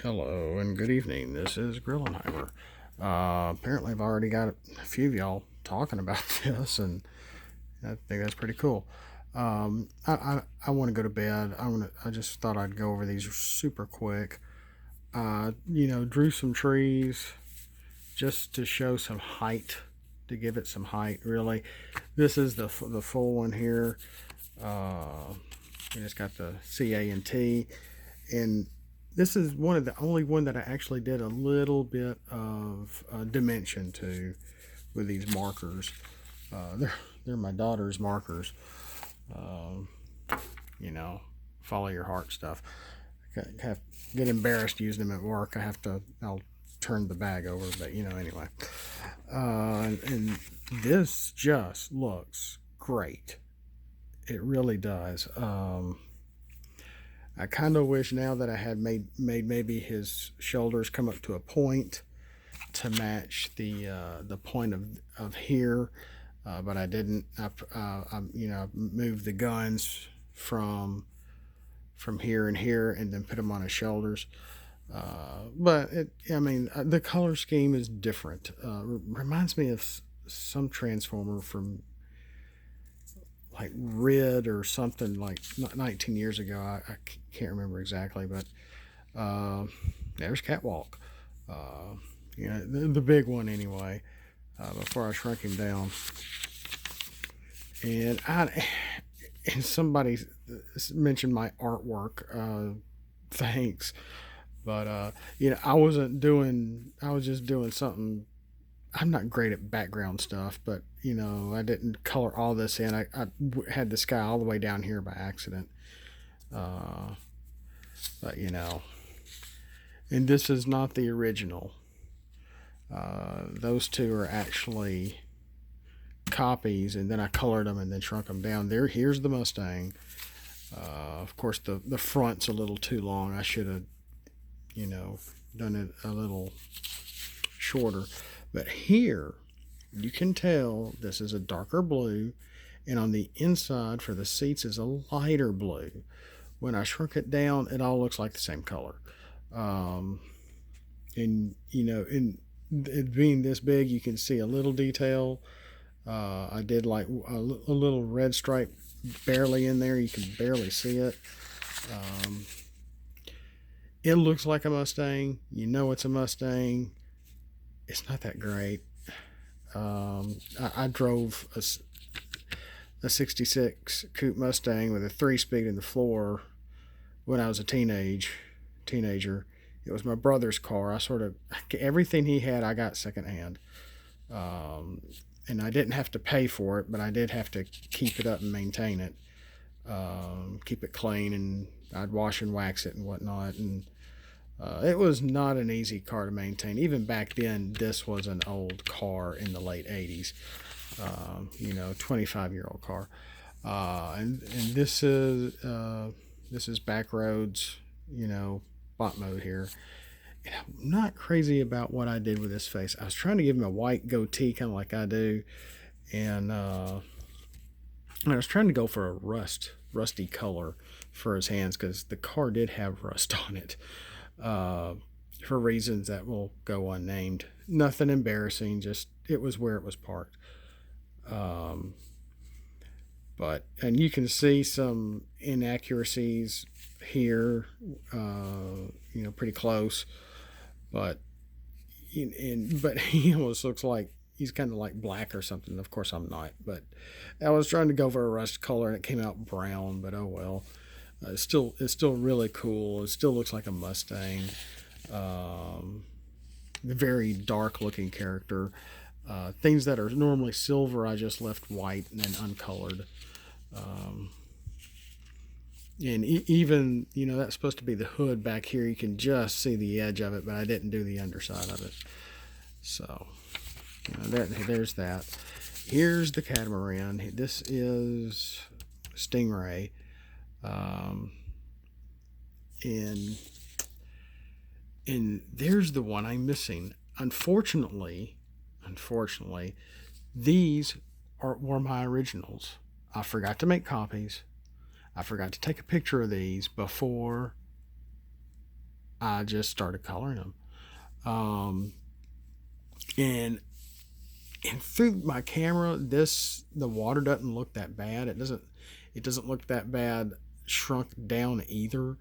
Hello and good evening. This is Grillenheimer. Apparently, I've already got a few of y'all talking about this, and I think that's pretty cool. I want to go to bed. I just thought I'd go over these super quick. Drew some trees just to show some height, to give it some height. Really, this is the full one here. Uh, and it's got the CA&T, and this is one of the only one that I actually did a little bit of dimension to with these markers. They're my daughter's markers. Um, you know, follow your heart stuff. Get embarrassed using them at work. I'll turn the bag over, but anyway. And this just looks great. It really does. I kind of wish now that I had made maybe his shoulders come up to a point to match the point of here, but I didn't. I moved the guns from here and here, and then put them on his shoulders. The color scheme is different. Reminds me of some transformer from like Red or something like 19 years ago. I can't remember exactly, but there's Catwalk. Uh, the big one anyway. Before I shrunk him down, and somebody mentioned my artwork. Thanks, but I wasn't doing. I was just doing something. I'm not great at background stuff, but I didn't color all this in. I had the sky all the way down here by accident. Uh, but and this is not the original. Those two are actually copies, and then I colored them and then shrunk them down. Here's the Mustang. Of course, the front's a little too long. I should have, done it a little shorter. But here, you can tell this is a darker blue, and on the inside for the seats is a lighter blue. When I shrunk it down, it all looks like the same color. Um, and in it being this big, you can see a little detail. I did like a little red stripe barely in there. You can barely see it. Um, it looks like a Mustang. It's a Mustang. It's not that great. I drove a 66 Coupe Mustang with a 3-speed in the floor when I was a teenager. It was my brother's car. Everything he had, I got secondhand. Um, and I didn't have to pay for it, but I did have to keep it up and maintain it, keep it clean, and I'd wash and wax it and whatnot. And it was not an easy car to maintain. Even back then, this was an old car in the late 80s, 25-year-old car. And this is back roads, bot mode here. And I'm not crazy about what I did with his face. I was trying to give him a white goatee, kind of like I do, and I was trying to go for a rusty color for his hands because the car did have rust on it, for reasons that will go unnamed. Nothing embarrassing, just it was where it was parked. Um, and you can see some inaccuracies here, pretty close, but but he almost looks like he's kind of like black or something. Of course, I'm not, but I was trying to go for a rust color and it came out brown. But oh well. It's still really cool. It still looks like a Mustang. Um, Very dark looking character. Things that are normally silver, I just left white and then uncolored. Um, and even that's supposed to be the hood back here. You can just see the edge of it, but I didn't do the underside of it. So there's that. Here's the catamaran. This is Stingray. Um, and there's the one I'm missing. Unfortunately, these were my originals. I forgot to make copies. I forgot to take a picture of these before I just started coloring them. Um, and and through my camera, the water doesn't look that bad. It doesn't look that bad shrunk down either.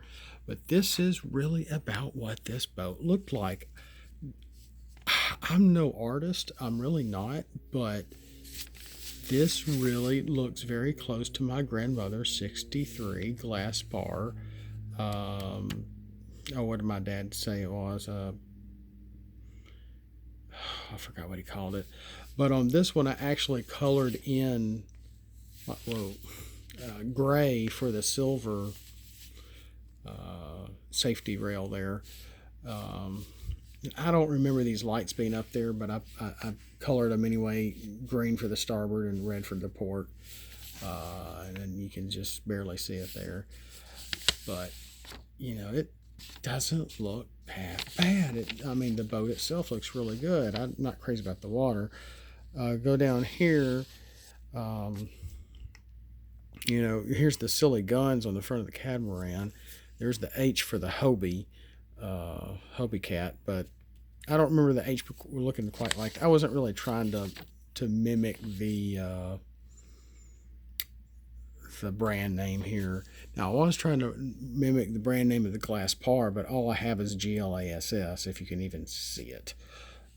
But this is really about what this boat looked like. I'm no artist. I'm really not, but this really looks very close to my grandmother's 63 glass bar. What did my dad say it was? I forgot what he called it. But on this one, I actually colored in gray for the silver safety rail there. I don't remember these lights being up there, but I colored them anyway. Green for the starboard and red for the port. And then you can just barely see it there. But, it doesn't look bad. The boat itself looks really good. I'm not crazy about the water. Go down here. Here's the silly guns on the front of the catamaran. There's the H for the Hobie cat, but I don't remember the H we're looking quite like. I wasn't really trying to mimic the brand name here. Now I was trying to mimic the brand name of the glass par, but all I have is GLASS, if you can even see it.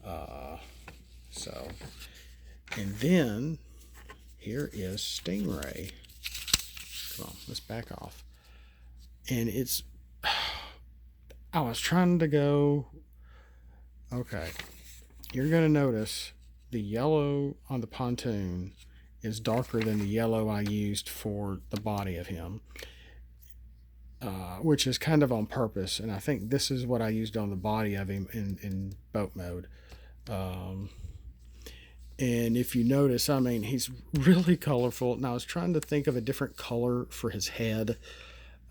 And then here is Stingray. Come on, let's back off. And I was trying to go. Okay, you're going to notice the yellow on the pontoon is darker than the yellow I used for the body of him, which is kind of on purpose. And I think this is what I used on the body of him in boat mode. And if you notice, he's really colorful. And I was trying to think of a different color for his head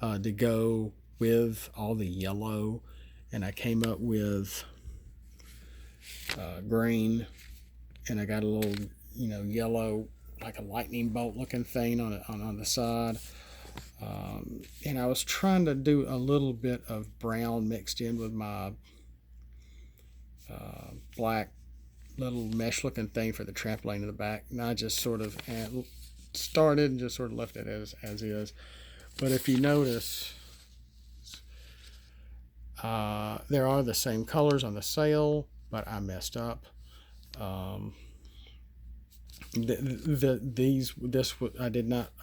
to go with all the yellow. And I came up with green. And I got a little, yellow, like a lightning bolt looking thing on the side. And I was trying to do a little bit of brown mixed in with my black little mesh looking thing for the trampoline in the back. And I just sort of started and just sort of left it as is. But if you notice, there are the same colors on the sail, but I messed up. I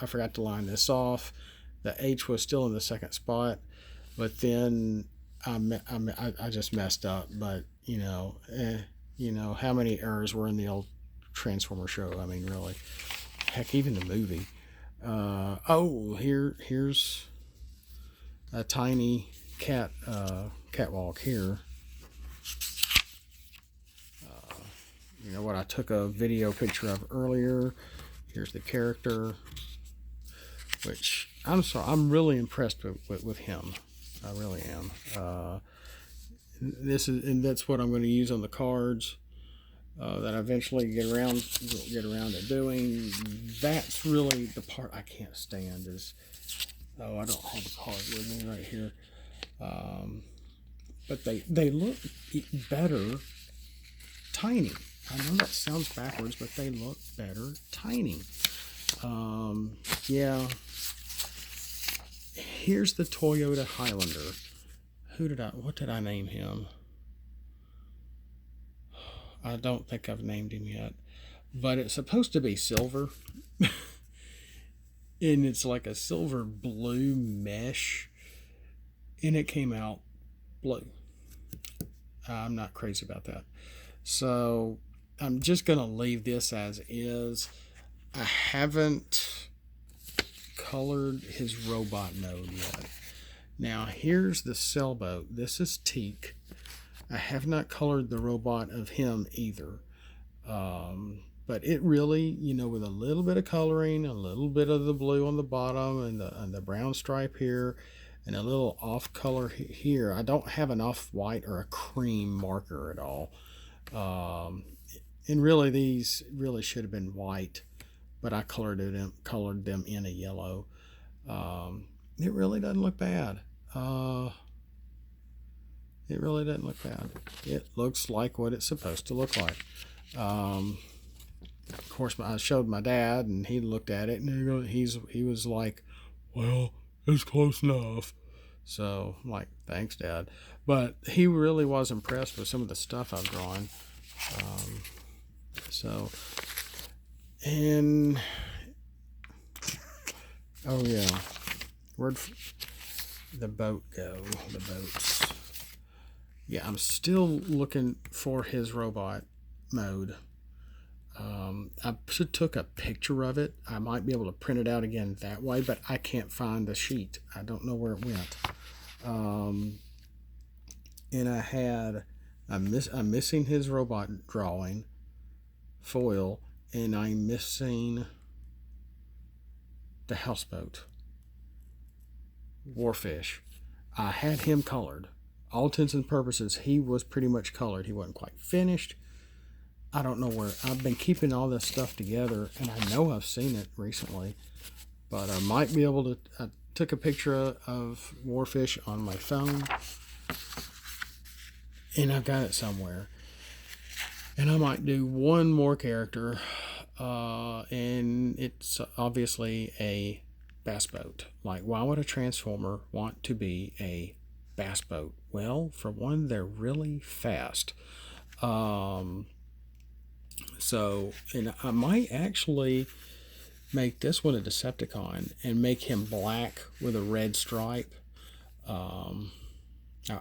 forgot to line this off. The H was still in the second spot, but then I just messed up. But how many errors were in the old Transformer show? Really, heck, even the movie. Here's a tiny catwalk here. What I took a video picture of earlier. Here's the character, which I'm really impressed with him. I really am. That's what I'm going to use on the cards that I eventually get around to doing. That's really the part I can't stand is, I don't have the card with me right here. But they look better tiny. I know that sounds backwards, but they look better tiny. Yeah. Here's the Toyota Highlander. What did I name him? I don't think I've named him yet. But it's supposed to be silver. And it's like a silver blue mesh. And it came out blue. I'm not crazy about that. So I'm just going to leave this as is. I haven't colored his robot node yet. Now here's the sailboat. This is teak. I have not colored the robot of him either. But it really, with a little bit of coloring, a little bit of the blue on the bottom and the brown stripe here, and a little off color here. I don't have an off-white or a cream marker at all. And really these really should have been white, but I colored them in a yellow. It really doesn't look bad. It really doesn't look bad. It looks like what it's supposed to look like. Of course, I showed my dad, and he looked at it, and he was like, "Well, it's close enough." So, I'm like, thanks, Dad. But he really was impressed with some of the stuff I've drawn. Um, so, and oh yeah, where'd the boat go? The boats. Yeah, I'm still looking for his robot mode. I took a picture of it. I might be able to print it out again that way, but I can't find the sheet. I don't know where it went. And I'm missing his robot drawing foil, and I'm missing the houseboat Warfish. I had him colored. All intents and purposes, he was pretty much colored. He wasn't quite finished. I don't know where. I've been keeping all this stuff together, and I know I've seen it recently, but I might be able to. I took a picture of Warfish on my phone, and I've got it somewhere. And I might do one more character, and it's obviously a bass boat. Like, why would a Transformer want to be a bass boat? Well, for one, they're really fast. So, and I might actually make this one a Decepticon and make him black with a red stripe. I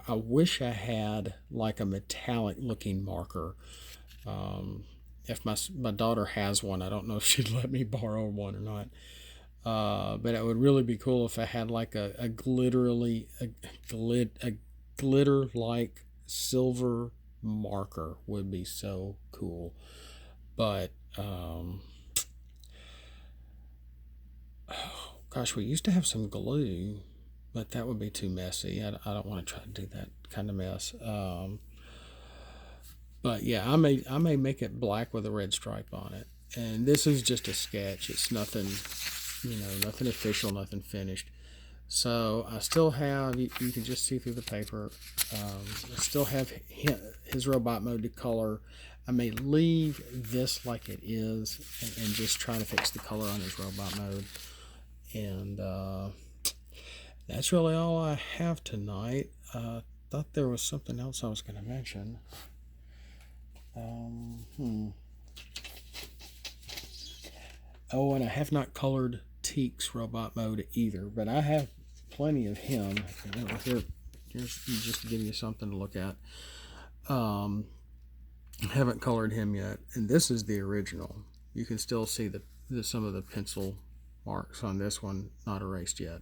wish I had like a metallic looking marker. If my daughter has one, I don't know if she'd let me borrow one or not. But it would really be cool if I had like a glitter like silver marker. Would be so cool. But oh gosh, we used to have some glue, but that would be too messy. I don't want to try to do that kind of mess. But yeah, I may make it black with a red stripe on it. And this is just a sketch. It's nothing, nothing official, nothing finished. So I still have, you can just see through the paper, I still have his robot mode to color. I may leave this like it is and just try to fix the color on his robot mode. And that's really all I have tonight. Thought there was something else I was going to mention. Oh, and I have not colored Teek's robot mode either, but I have plenty of him. Here's just to give you something to look at. Haven't colored him yet, and this is the original. You can still see some of the pencil marks on this one, not erased yet.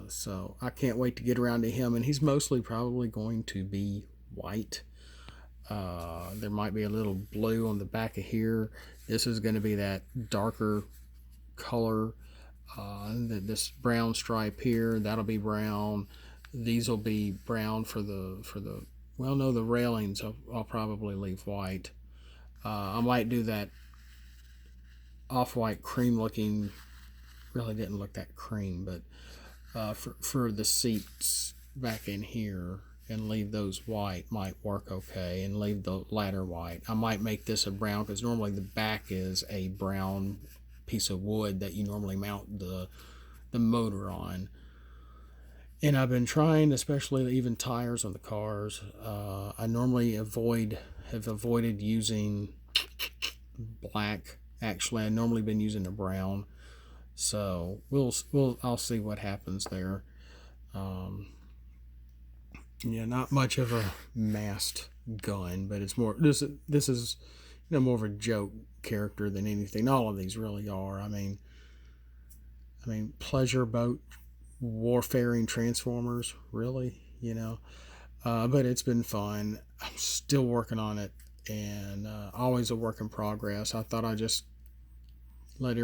So I can't wait to get around to him, and he's mostly probably going to be white. There might be a little blue on the back of here. This is going to be that darker color. This brown stripe here, that'll be brown. These will be brown for the well, no, the railings I'll probably leave white. I might do that off-white cream looking. Really didn't look that cream, but for the seats back in here, and leave those white might work okay, and leave the ladder white. I might make this a brown because normally the back is a brown piece of wood that you normally mount the motor on. And I've been trying, especially even tires on the cars. I normally have avoided using black. Actually, I've normally been using a brown. So I'll see what happens there. Yeah, not much of a masked gun, but it's more this is more of a joke character than anything. All of these really are. I mean pleasure boat warfaring Transformers, really, but it's been fun. I'm still working on it, and always a work in progress. I thought I'd just let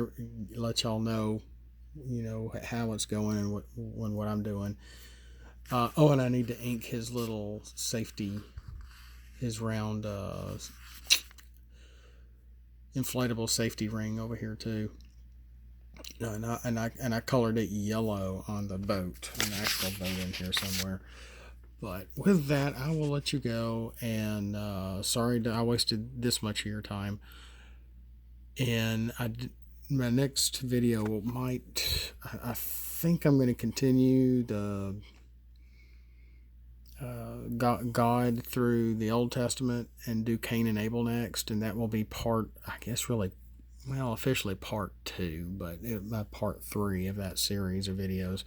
y'all know, how it's going and what I'm doing. And I need to ink his little safety, his round inflatable safety ring over here too. And I colored it yellow on the boat, an actual boat in here somewhere. But with that, I will let you go. And sorry that I wasted this much of your time. And my next video might, I think I'm going to continue the God through the Old Testament and do Cain and Abel next. And that will be part, I guess, really, well, officially part 2, but part 3 of that series of videos.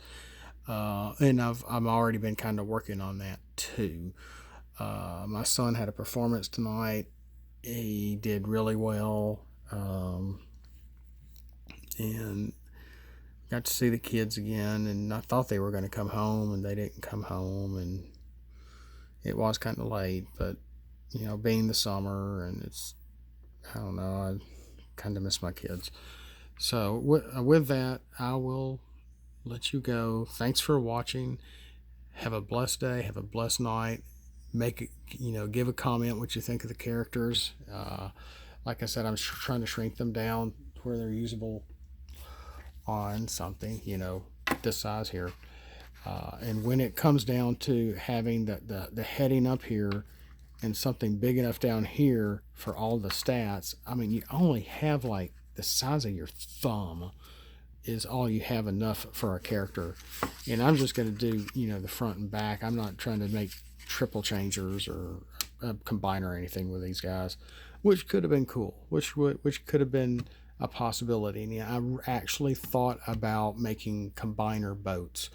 And I've already been kind of working on that too. My son had a performance tonight. He did really well, and got to see the kids again. And I thought they were going to come home, and they didn't come home, and it was kind of late. But being the summer, and I don't know, I kind of miss my kids. So with that, I will let you go. Thanks for watching. Have a blessed day. Have a blessed night. Give a comment what you think of the characters. Like I said, I'm trying to shrink them down where they're usable on something, this size here. And when it comes down to having the heading up here and something big enough down here for all the stats, I mean, you only have like the size of your thumb is all you have enough for a character. And I'm just going to do, the front and back. I'm not trying to make triple changers or a combiner or anything with these guys, which could have been cool, which could have been a possibility. And I actually thought about making combiner boats.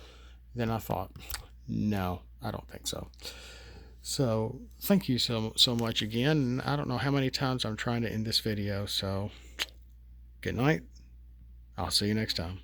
Then I thought, no, I don't think so. So thank you so much again. I don't know how many times I'm trying to end this video. So good night. I'll see you next time.